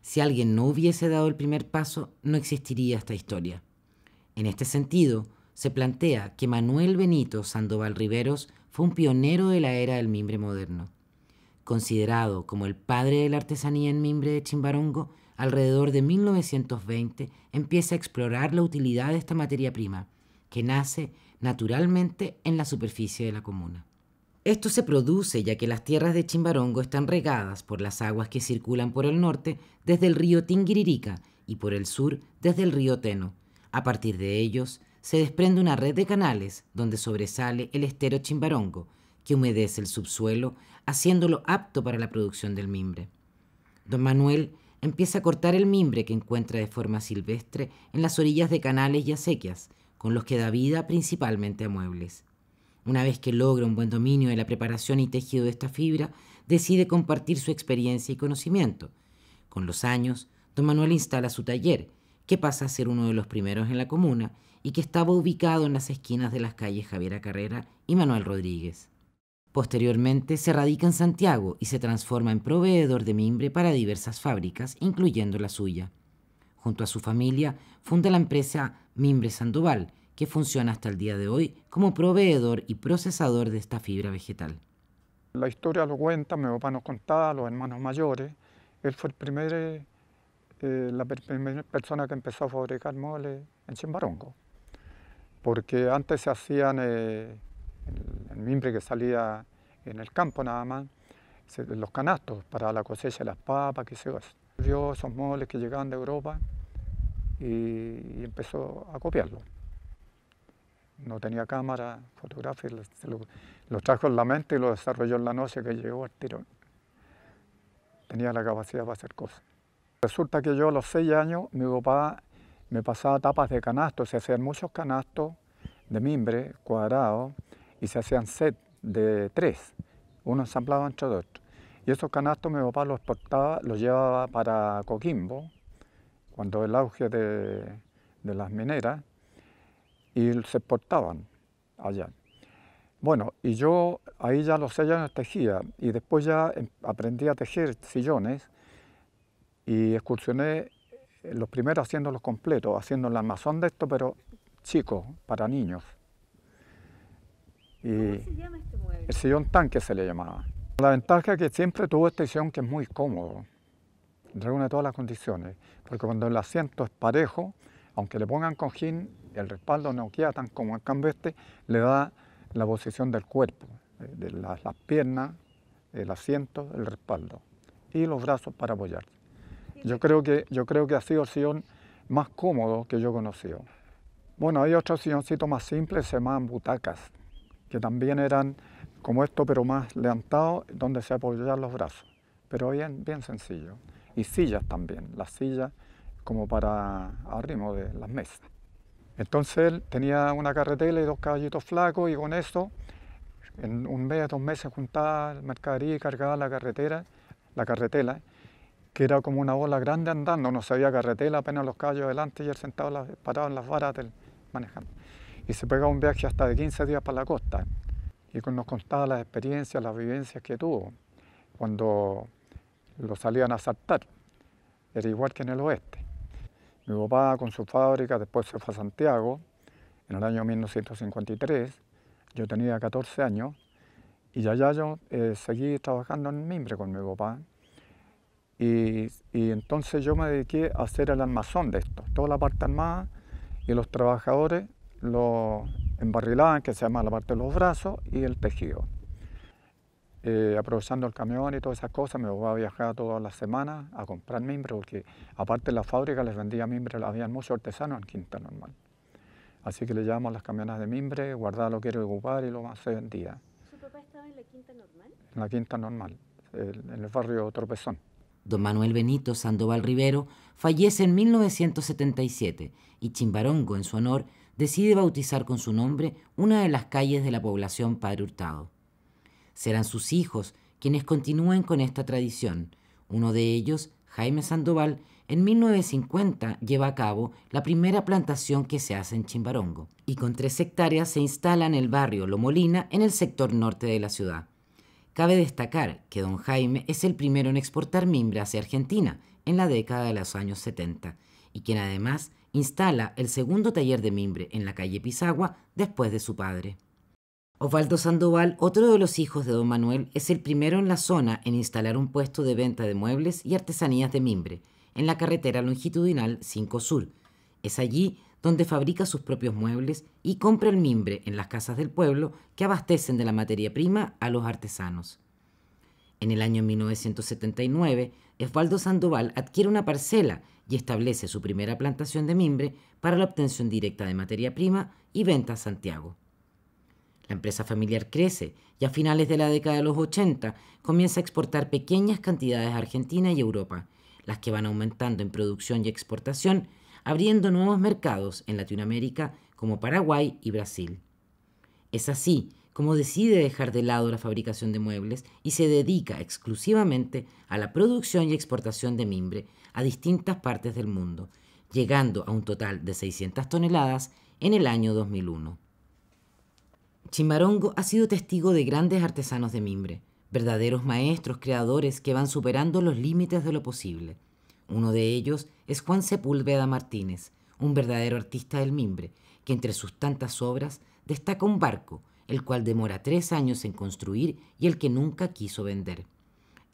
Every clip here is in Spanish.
Si alguien no hubiese dado el primer paso, no existiría esta historia. En este sentido, se plantea que Manuel Benito Sandoval Riveros fue un pionero de la era del mimbre moderno. Considerado como el padre de la artesanía en mimbre de Chimbarongo, alrededor de 1920 empieza a explorar la utilidad de esta materia prima, que nace naturalmente en la superficie de la comuna. Esto se produce ya que las tierras de Chimbarongo están regadas por las aguas que circulan por el norte desde el río Tinguiririca y por el sur desde el río Teno. A partir de ellos se desprende una red de canales donde sobresale el estero Chimbarongo, que humedece el subsuelo, haciéndolo apto para la producción del mimbre. Don Manuel empieza a cortar el mimbre que encuentra de forma silvestre en las orillas de canales y acequias, con los que da vida principalmente a muebles. Una vez que logra un buen dominio de la preparación y tejido de esta fibra, decide compartir su experiencia y conocimiento. Con los años, don Manuel instala su taller, que pasa a ser uno de los primeros en la comuna y que estaba ubicado en las esquinas de las calles Javiera Carrera y Manuel Rodríguez. Posteriormente se radica en Santiago y se transforma en proveedor de mimbre para diversas fábricas, incluyendo la suya. Junto a su familia, funda la empresa Mimbre Sandoval, que funciona hasta el día de hoy como proveedor y procesador de esta fibra vegetal. La historia lo cuenta, mi papá nos contaba, los hermanos mayores. Él fue la primera persona que empezó a fabricar muebles en Chimbarongo, porque antes se hacían el mimbre que salía en el campo nada más, los canastos para la cosecha de las papas, qué sé yo. Vio esos muebles que llegaban de Europa y empezó a copiarlo. No tenía cámara fotográfica, lo trajo en la mente y lo desarrolló en la noche que llegó al tirón. Tenía la capacidad para hacer cosas. Resulta que yo a los 6 años, mi papá me pasaba tapas de canastos, se hacían muchos canastos de mimbre cuadrados y se hacían set de 3, uno ensamblado entre otro. Y esos canastos mi papá los exportaba, los llevaba para Coquimbo, cuando el auge de las mineras, y se exportaban allá. Bueno, y yo ahí ya a los 6 años tejía, y después ya aprendí a tejer sillones, y excursioné los primeros haciéndolos completos, haciendo el armazón de esto, pero chico, para niños. ¿Cómo se llama este mueble? El sillón tanque se le llamaba. La ventaja es que siempre tuvo este sillón que es muy cómodo, reúne todas las condiciones, porque cuando el asiento es parejo, aunque le pongan cojín, el respaldo no queda tan cómodo. En cambio le da la posición del cuerpo, de las piernas, el asiento, el respaldo y los brazos para apoyar. Yo creo que ha sido el sillón más cómodo que yo he conocido. Bueno, hay otros silloncitos más simples, se llamaban butacas, que también eran como esto, pero más levantados, donde se apoyaban los brazos, pero bien sencillo. Y sillas también, las sillas como para arrimo de las mesas. Entonces él tenía una carretela y 2 caballitos flacos, y con eso, en 1 mes, 2 meses, juntaba mercadería y cargaba la carretela, que era como una bola grande andando, no se veía carretela, apenas los caballos delante y él sentado parado en las varas manejando. Y se pegaba un viaje hasta de 15 días para la costa, y nos contaba las experiencias, las vivencias que tuvo cuando lo salían a asaltar. Era igual que en el oeste. Mi papá con su fábrica después se fue a Santiago en el año 1953, yo tenía 14 años, y allá yo seguí trabajando en mimbre con mi papá. Y entonces yo me dediqué a hacer el armazón de esto, toda la parte armada, y los trabajadores lo embarrilaban, que se llama la parte de los brazos, y el tejido. Aprovechando el camión y todas esas cosas, mi papá viajaba todas las semanas a comprar mimbre, porque aparte de la fábrica les vendía mimbre, había muchos artesanos en Quinta Normal. Así que le llevamos las camionas de mimbre, guardaba lo que era ocupar y lo más se vendía. ¿Su papá estaba en la Quinta Normal? En la Quinta Normal, en el barrio Tropezón. Don Manuel Benito Sandoval Rivero fallece en 1977 y Chimbarongo, en su honor, decide bautizar con su nombre una de las calles de la población Padre Hurtado. Serán sus hijos quienes continúen con esta tradición. Uno de ellos, Jaime Sandoval, en 1950 lleva a cabo la primera plantación que se hace en Chimbarongo, y con 3 hectáreas se instala en el barrio Lomolina, en el sector norte de la ciudad. Cabe destacar que don Jaime es el primero en exportar mimbre hacia Argentina, en la década de los años 70 y quien además instala el segundo taller de mimbre en la calle Pisagua después de su padre. Osvaldo Sandoval, otro de los hijos de don Manuel, es el primero en la zona en instalar un puesto de venta de muebles y artesanías de mimbre en la carretera longitudinal 5 Sur. Es allí donde fabrica sus propios muebles y compra el mimbre en las casas del pueblo que abastecen de la materia prima a los artesanos. En el año 1979, Osvaldo Sandoval adquiere una parcela y establece su primera plantación de mimbre para la obtención directa de materia prima y venta a Santiago. La empresa familiar crece y a finales de la década de los 80 comienza a exportar pequeñas cantidades a Argentina y Europa, las que van aumentando en producción y exportación, abriendo nuevos mercados en Latinoamérica como Paraguay y Brasil. Es así como decide dejar de lado la fabricación de muebles y se dedica exclusivamente a la producción y exportación de mimbre a distintas partes del mundo, llegando a un total de 600 toneladas en el año 2001. Chimbarongo ha sido testigo de grandes artesanos de mimbre, verdaderos maestros creadores que van superando los límites de lo posible. Uno de ellos es Juan Sepúlveda Martínez, un verdadero artista del mimbre, que entre sus tantas obras destaca un barco, el cual demora 3 años en construir y el que nunca quiso vender.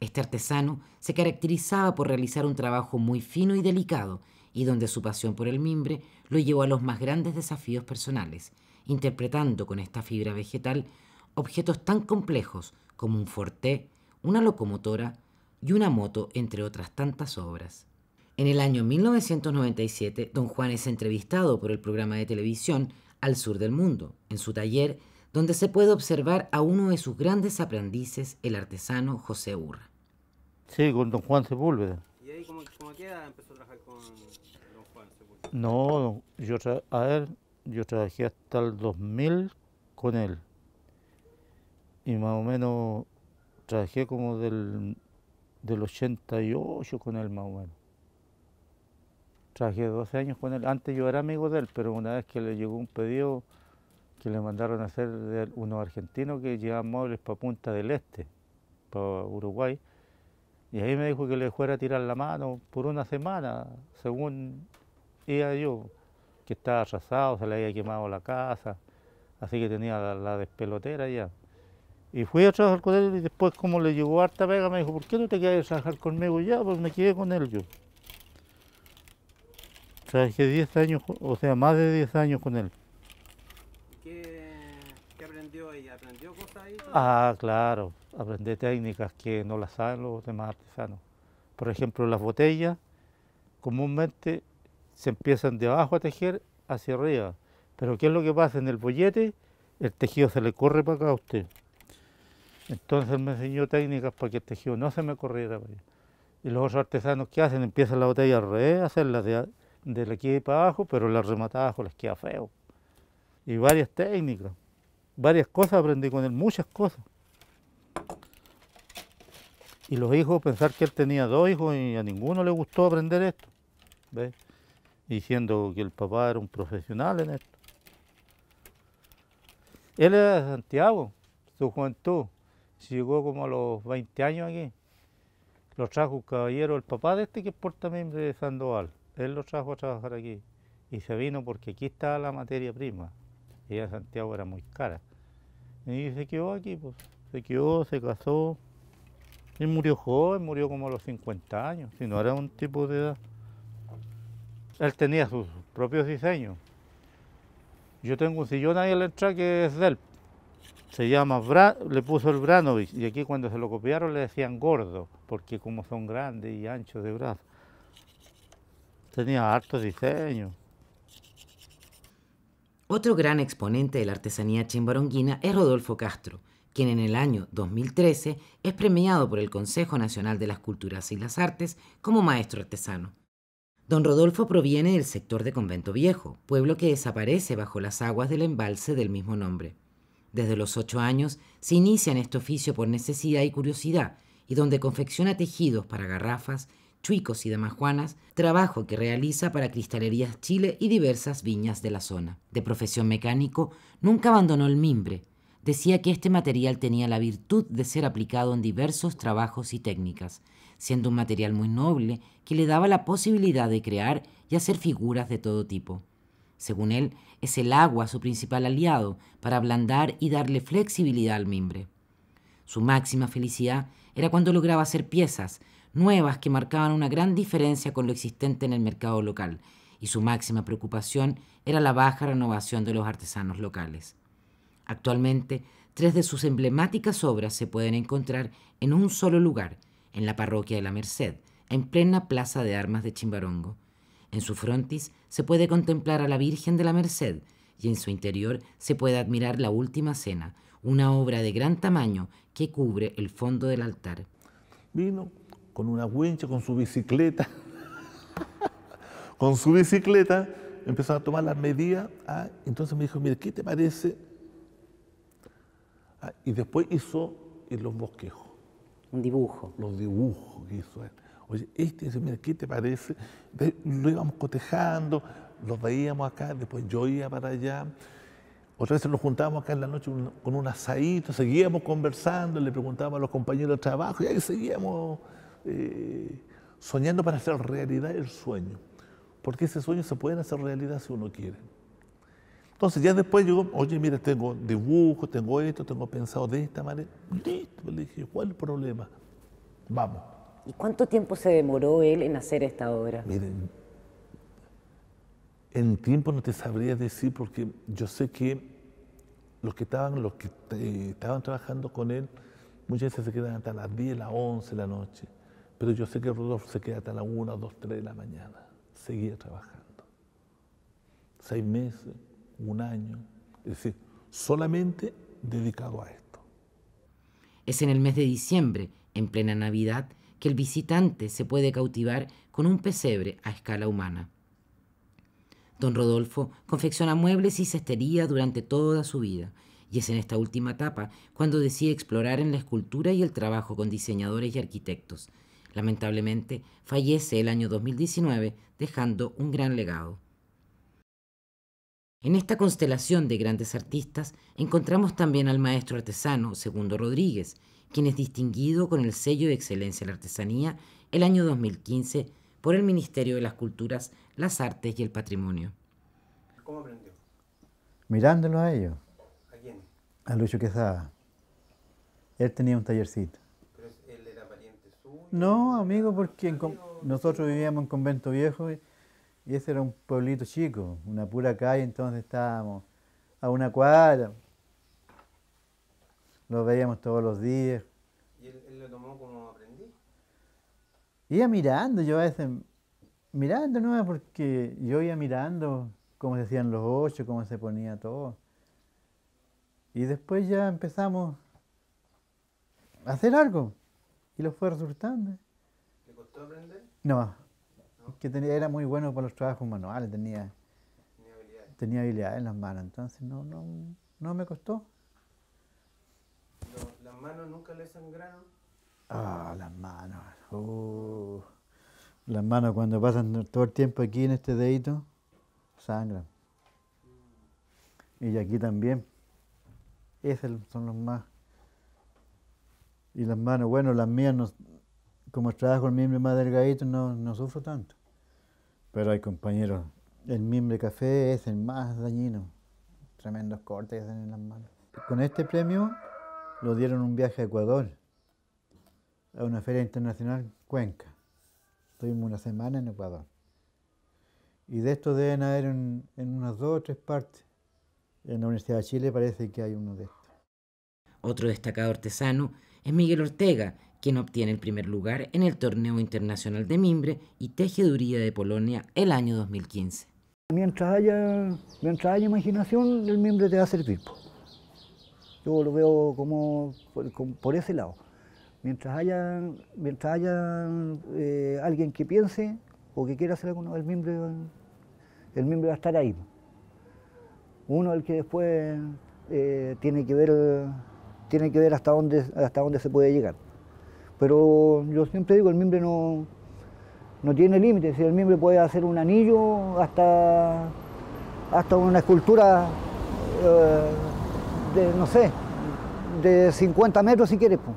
Este artesano se caracterizaba por realizar un trabajo muy fino y delicado, y donde su pasión por el mimbre lo llevó a los más grandes desafíos personales, interpretando con esta fibra vegetal objetos tan complejos como un forté, una locomotora y una moto, entre otras tantas obras. En el año 1997, don Juan es entrevistado por el programa de televisión Al Sur del Mundo, en su taller, donde se puede observar a uno de sus grandes aprendices, el artesano José Urra. Sí, con don Juan Sepúlveda. ¿Y ahí cómo a qué edad empezó a trabajar con don Juan Sepúlveda? No, yo trabajé hasta el 2000 con él. Y más o menos trabajé como del 88 con él, más o menos. Trabajé 12 años con él. Antes yo era amigo de él, pero una vez que le llegó un pedido que le mandaron a hacer de unos argentinos que llevaban muebles para Punta del Este, para Uruguay, y ahí me dijo que le fuera a tirar la mano por una semana, según iba yo, que estaba arrasado, se le había quemado la casa, así que tenía la despelotera ya. Y fui a trabajar con él y después, como le llegó harta pega, me dijo, ¿por qué no te quedas a trabajar conmigo ya? Pues me quedé con él yo. Trabajé 10 años, o sea, más de 10 años con él. ¿Qué aprendió ahí? ¿Aprendió cosas ahí? Ah, claro, aprendí técnicas que no las saben los demás artesanos. Por ejemplo, las botellas comúnmente se empiezan de abajo a tejer hacia arriba. Pero ¿qué es lo que pasa? En el bollete el tejido se le corre para acá a usted. Entonces me enseñó técnicas para que el tejido no se me corriera para allá. Y los otros artesanos, ¿qué hacen? Empiezan la botella al revés, hacerla de aquí para abajo, pero la rematada abajo les queda feo. Y varias técnicas, varias cosas aprendí con él, muchas cosas. Y los hijos, pensar que él tenía 2 hijos y a ninguno le gustó aprender esto, ¿ves? Diciendo que el papá era un profesional en esto. Él era de Santiago, su juventud, llegó como a los 20 años aquí. Lo trajo un caballero, el papá de este que es portamimbre de Sandoval. Él lo trajo a trabajar aquí y se vino porque aquí estaba la materia prima. Y en Santiago era muy cara. Y se quedó aquí, pues. Se quedó, se casó. Y murió joven, murió como a los 50 años, si no era un tipo de edad. Él tenía sus propios diseños. Yo tengo un sillón ahí en la entrada que es de él. Se llama, le puso el Branovich, y aquí cuando se lo copiaron le decían gordo, porque como son grandes y anchos de brazo. Tenía hartos diseños. Otro gran exponente de la artesanía chimbaronguina es Rodolfo Castro, quien en el año 2013 es premiado por el Consejo Nacional de las Culturas y las Artes como maestro artesano. Don Rodolfo proviene del sector de Convento Viejo, pueblo que desaparece bajo las aguas del embalse del mismo nombre. Desde los 8 años se inicia en este oficio por necesidad y curiosidad, y donde confecciona tejidos para garrafas, chuicos y damajuanas, trabajo que realiza para Cristalerías Chile y diversas viñas de la zona. De profesión mecánico, nunca abandonó el mimbre. decía que este material tenía la virtud de ser aplicado en diversos trabajos y técnicas, siendo un material muy noble que le daba la posibilidad de crear y hacer figuras de todo tipo. Según él, es el agua su principal aliado para ablandar y darle flexibilidad al mimbre. Su máxima felicidad era cuando lograba hacer piezas nuevas que marcaban una gran diferencia con lo existente en el mercado local, y su máxima preocupación era la baja renovación de los artesanos locales. Actualmente, 3 de sus emblemáticas obras se pueden encontrar en un solo lugar, en la parroquia de la Merced, en plena plaza de armas de Chimbarongo. En su frontis se puede contemplar a la Virgen de la Merced y en su interior se puede admirar la Última Cena, una obra de gran tamaño que cubre el fondo del altar. Vino con una wincha, con su bicicleta, con su bicicleta, empezó a tomar las medidas, entonces me dijo, mire, ¿qué te parece? Y después hizo los bosquejos. Un dibujo. Los dibujos que hizo él. Oye, dice, mira, ¿qué te parece? Lo íbamos cotejando, los veíamos acá, después yo iba para allá. Otra vez nos juntábamos acá en la noche con un asadito, seguíamos conversando, le preguntábamos a los compañeros de trabajo y ahí seguíamos soñando para hacer realidad el sueño. Porque ese sueño se puede hacer realidad si uno quiere. Entonces ya después llegó, oye, mira, tengo dibujos, tengo esto, tengo pensado de esta manera. Listo, le dije, ¿cuál es el problema? Vamos. ¿Y cuánto tiempo se demoró él en hacer esta obra? Miren, en tiempo no te sabría decir porque yo sé que los que estaban trabajando con él muchas veces se quedan hasta las 10, las 11 de la noche. Pero yo sé que Rodolfo se queda hasta las 1, 2, 3 de la mañana. Seguía trabajando. 6 meses, 1 año. Es decir, solamente dedicado a esto. Es en el mes de diciembre, en plena Navidad, que el visitante se puede cautivar con un pesebre a escala humana. Don Rodolfo confecciona muebles y cestería durante toda su vida, y es en esta última etapa cuando decide explorar en la escultura y el trabajo con diseñadores y arquitectos. Lamentablemente, fallece el año 2019, dejando un gran legado. En esta constelación de grandes artistas encontramos también al maestro artesano Segundo Rodríguez, quien es distinguido con el sello de excelencia en la artesanía el año 2015 por el Ministerio de las Culturas, las Artes y el Patrimonio. ¿Cómo aprendió? Mirándolo a ellos. ¿A quién? A Lucho Quesada. Él tenía un tallercito. ¿Pero él era pariente suyo? No, amigo, porque nosotros vivíamos en Convento Viejo y ese era un pueblito chico, una pura calle, entonces estábamos a 1 cuadra. Lo veíamos todos los días. ¿Y él lo tomó como aprendiz? Iba mirando, yo a veces, mirando, ¿no? Porque yo iba mirando cómo se hacían los 8, cómo se ponía todo. Y después ya empezamos a hacer algo. Y lo fue resultando. ¿Le costó aprender? No, que era muy bueno para los trabajos manuales, tenía habilidad en las manos, entonces no me costó. ¿Las manos nunca le sangraron? Las manos. Las manos cuando pasan todo el tiempo aquí en este dedito, sangran. Y aquí también. Esos son los más. Y las manos, bueno, las mías, como trabajo el mimbre más delgadito, no sufro tanto. Pero hay compañeros, el mimbre café es el más dañino. Tremendos cortes que hacen en las manos. Con este premio lo dieron un viaje a Ecuador, a una feria internacional, Cuenca. Estuvimos 1 semana en Ecuador. Y de esto deben haber en unas 2 o 3 partes. En la Universidad de Chile parece que hay uno de estos. Otro destacado artesano es Miguel Ortega, quien obtiene el primer lugar en el Torneo Internacional de Mimbre y Tejeduría de Polonia el año 2015. Mientras haya imaginación, el mimbre te va a servir. Yo lo veo como por ese lado. Mientras haya alguien que piense o que quiera hacer algo, el mimbre va a estar ahí. Uno el que después tiene que ver hasta dónde se puede llegar. Pero yo siempre digo, el mimbre no tiene límites. Si el mimbre puede hacer un anillo hasta una escultura no sé, de 50 metros si quieres, pues.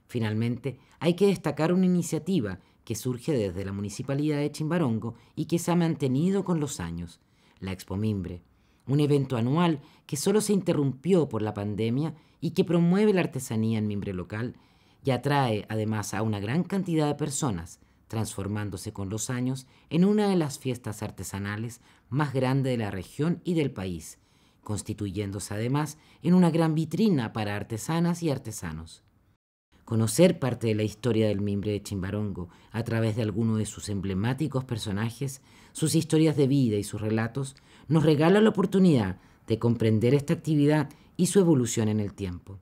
Finalmente, hay que destacar una iniciativa que surge desde la Municipalidad de Chimbarongo y que se ha mantenido con los años, la Expo Mimbre, un evento anual que solo se interrumpió por la pandemia y que promueve la artesanía en mimbre local y atrae además a una gran cantidad de personas, transformándose con los años en una de las fiestas artesanales más grandes de la región y del país, constituyéndose además en una gran vitrina para artesanas y artesanos. Conocer parte de la historia del mimbre de Chimbarongo a través de algunos de sus emblemáticos personajes, sus historias de vida y sus relatos, nos regala la oportunidad de comprender esta actividad y su evolución en el tiempo.